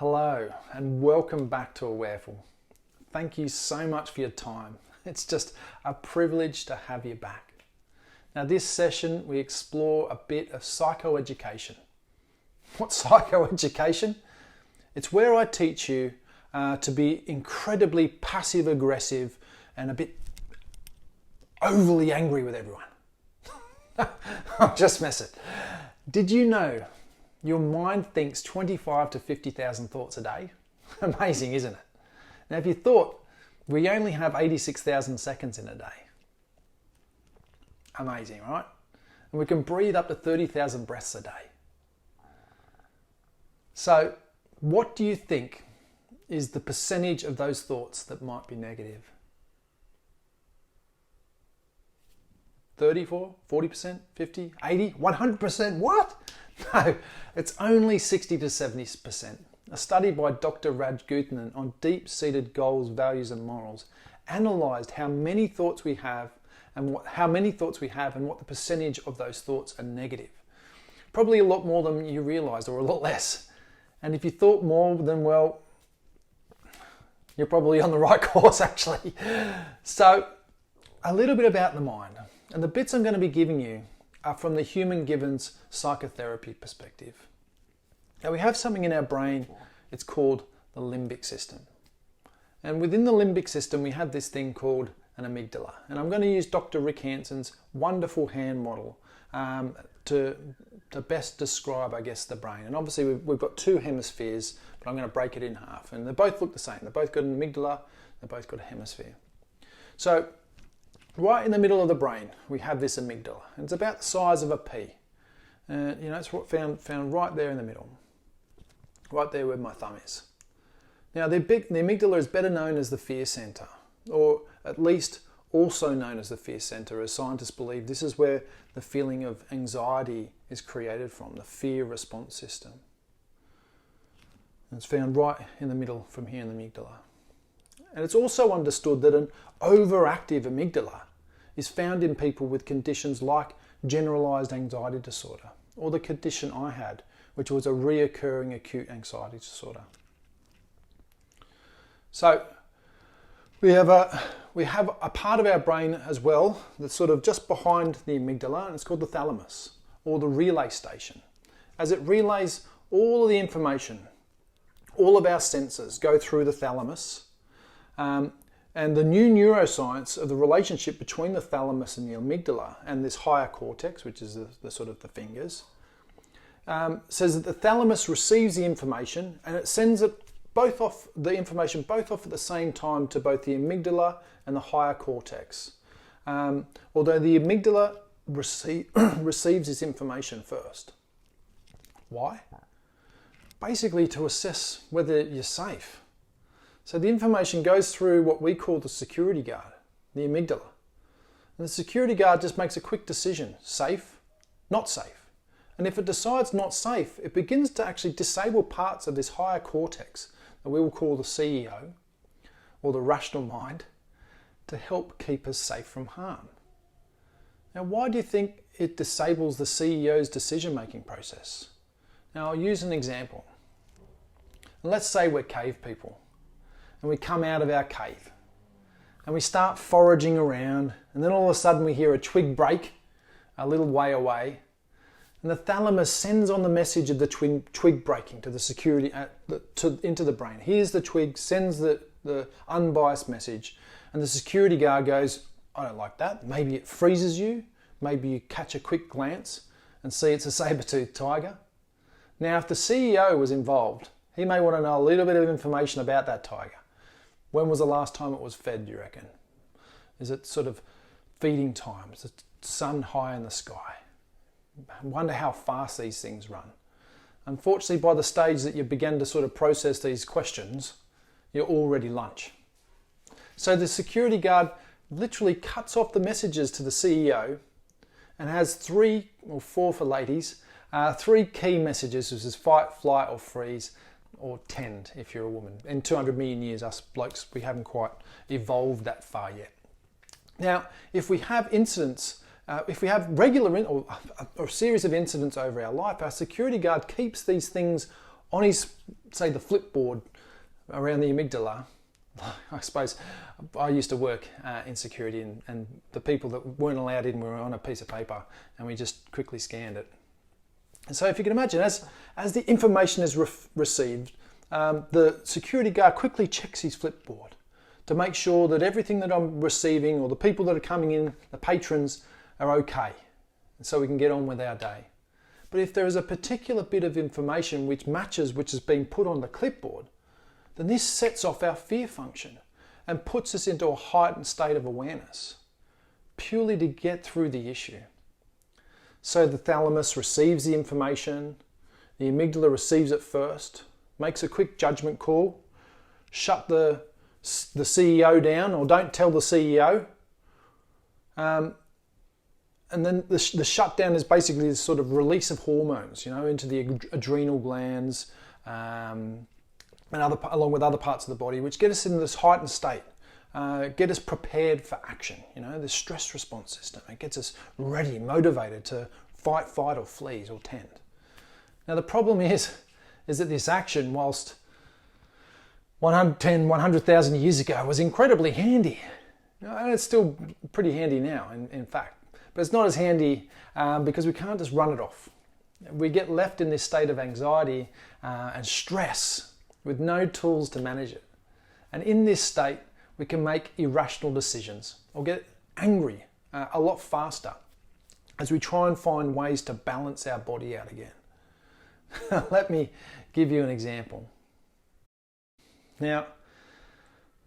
Hello and welcome back to Awareful. Thank you so much for your time. It's just a privilege to have you back. Now this session we explore a bit of psychoeducation. What's psychoeducation? It's where I teach you to be incredibly passive aggressive and a bit overly angry with everyone. I'll just mess it. Did you know your mind thinks 25 to 50,000 thoughts a day? Amazing, isn't it? Now, if you thought we only have 86,000 seconds in a day. Amazing, right? And we can breathe up to 30,000 breaths a day. So, what do you think is the percentage of those thoughts that might be negative? 34, 40%, 50, 80, 100%? What? No, it's only 60 to 70%. A study by Dr. Raj Guthanan on deep-seated goals, values and morals analysed how many thoughts we have and what the percentage of those thoughts are negative. Probably a lot more than you realise, or a lot less. And if you thought more, then well, you're probably on the right course actually. So, a little bit about the mind. And the bits I'm going to be giving you are from the Human Givens psychotherapy perspective. Now we have something in our brain, it's called the limbic system. And within the limbic system we have this thing called an amygdala. And I'm going to use Dr. Rick Hanson's wonderful hand model to best describe, I guess, the brain. And obviously we've got two hemispheres, but I'm going to break it in half. And they both look the same. They've both got an amygdala, they've both got a hemisphere. So right in the middle of the brain, we have this amygdala. And it's about the size of a pea. It's found right there in the middle. Right there where my thumb is. Now, the amygdala is better known as the fear center, or at least also known as the fear center, as scientists believe this is where the feeling of anxiety is created from, the fear response system. And it's found right in the middle from here in the amygdala. And it's also understood that an overactive amygdala is found in people with conditions like generalized anxiety disorder, or the condition I had, which was a reoccurring acute anxiety disorder. So we have a part of our brain as well that's sort of just behind the amygdala, and it's called the thalamus, or the relay station. As it relays all of the information, all of our senses go through the thalamus. And the new neuroscience of the relationship between the thalamus and the amygdala and this higher cortex, which is the sort of the fingers, says that the thalamus receives the information and it sends it both off at the same time to both the amygdala and the higher cortex. Although the amygdala receives this information first. Why? Basically to assess whether you're safe. So the information goes through what we call the security guard, the amygdala. And the security guard just makes a quick decision, safe, not safe. And if it decides not safe, it begins to actually disable parts of this higher cortex that we will call the CEO, or the rational mind, to help keep us safe from harm. Now, why do you think it disables the CEO's decision-making process? Now, I'll use an example. Let's say we're cave people. And we come out of our cave and we start foraging around, and then all of a sudden we hear a twig break a little way away, and the thalamus sends on the message of the twig breaking to the security into the brain. Here's the twig, sends the unbiased message, and the security guard goes, I don't like that. Maybe it freezes you, maybe you catch a quick glance and see it's a saber-toothed tiger. Now if the CEO was involved, he may want to know a little bit of information about that tiger. When was the last time it was fed, do you reckon? Is it sort of feeding time? Is the sun high in the sky? I wonder how fast these things run. Unfortunately, by the stage that you begin to sort of process these questions, you're already lunch. So the security guard literally cuts off the messages to the CEO and has 3 or 4 for ladies, 3 key messages, which is fight, flight or freeze, or tend if you're a woman. In 200 million years, us blokes, we haven't quite evolved that far yet. Now, if we have incidents, if we have or a series of incidents over our life, our security guard keeps these things on his say, the flipboard around the amygdala. I suppose I used to work in security, and the people that weren't allowed in were on a piece of paper, and we just quickly scanned it. And so if you can imagine, as the information is received, the security guard quickly checks his flipboard to make sure that everything that I'm receiving, or the people that are coming in, the patrons, are okay, and so we can get on with our day. But if there is a particular bit of information which matches which has been put on the clipboard, then this sets off our fear function and puts us into a heightened state of awareness, purely to get through the issue. So the thalamus receives the information, the amygdala receives it first, makes a quick judgment call, shut the CEO down, or don't tell the CEO. And then the shutdown is basically this sort of release of hormones, into the adrenal glands, and along with other parts of the body, which get us in this heightened state, get us prepared for action. The stress response system. It gets us ready, motivated to fight, flight, or flees, or tend. Now the problem is that this action, whilst 100,000 years ago, was incredibly handy. And it's still pretty handy now, in fact. But it's not as handy because we can't just run it off. We get left in this state of anxiety and stress with no tools to manage it. And in this state, we can make irrational decisions or get angry a lot faster as we try and find ways to balance our body out again. Let me give you an example. Now,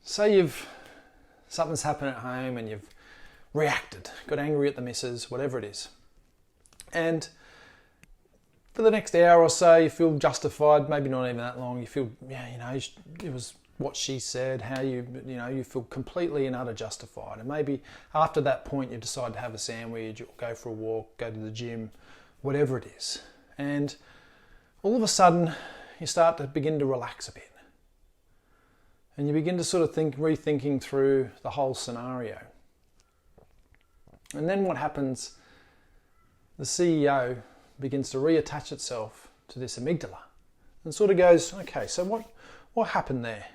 say something's happened at home and you've reacted, got angry at the missus, whatever it is. And for the next hour or so, you feel justified, maybe not even that long. You feel, it was what she said, how you feel completely and utter justified. And maybe after that point, you decide to have a sandwich or go for a walk, go to the gym, whatever it is. And all of a sudden, you start to begin to relax a bit. And you begin to sort of rethinking through the whole scenario. And then what happens, the CEO begins to reattach itself to this amygdala and sort of goes, okay, so what happened there?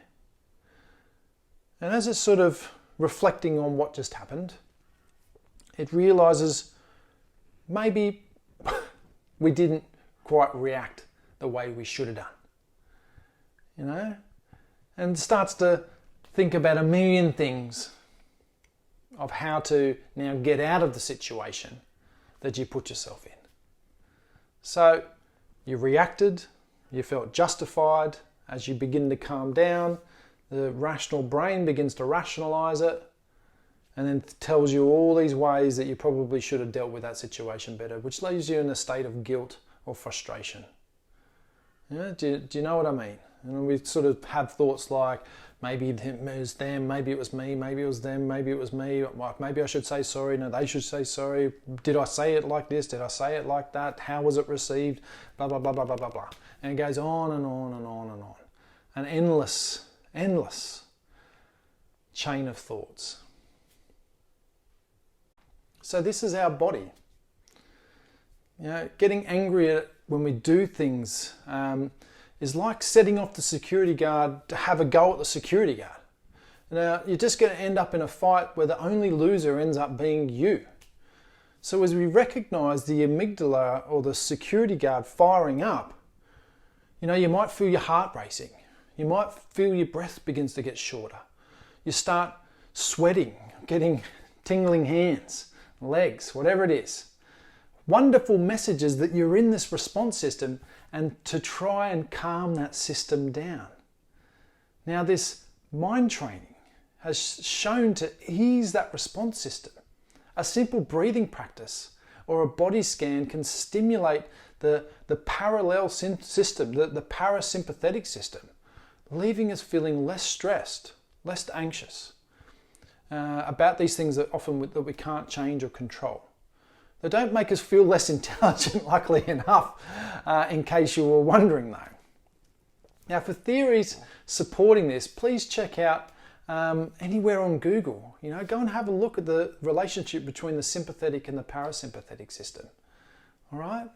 And as it's sort of reflecting on what just happened, it realizes maybe we didn't quite react the way we should have done, and starts to think about a million things of how to now get out of the situation that you put yourself in. So you reacted, you felt justified. As you begin to calm down, the rational brain begins to rationalize it and then tells you all these ways that you probably should have dealt with that situation better, which leaves you in a state of guilt or frustration. Do you know what I mean? And we sort of have thoughts like, maybe it was them, maybe it was me, maybe it was them, maybe it was me, maybe I should say sorry, no, they should say sorry, did I say it like this, did I say it like that, how was it received, blah, blah, blah, blah, blah, blah, blah. And it goes on and on and on and on. An endless chain of thoughts. So this is our body. Getting angry at when we do things is like setting off the security guard to have a go at the security guard. Now, you're just going to end up in a fight where the only loser ends up being you. So as we recognize the amygdala or the security guard firing up, you might feel your heart racing. You might feel your breath begins to get shorter. You start sweating, getting tingling hands, legs, whatever it is. Wonderful messages that you're in this response system and to try and calm that system down. Now, this mind training has shown to ease that response system. A simple breathing practice or a body scan can stimulate the parallel system, the parasympathetic system, leaving us feeling less stressed, less anxious about these things that we can't change or control. They don't make us feel less intelligent, luckily enough, in case you were wondering though. Now, for theories supporting this, please check out anywhere on Google. Go and have a look at the relationship between the sympathetic and the parasympathetic system. All right?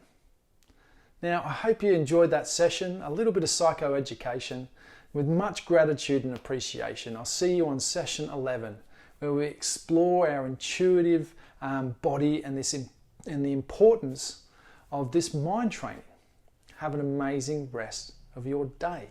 Now, I hope you enjoyed that session, a little bit of psychoeducation with much gratitude and appreciation. I'll see you on session 11, where we explore our intuitive body and the importance of this mind training. Have an amazing rest of your day.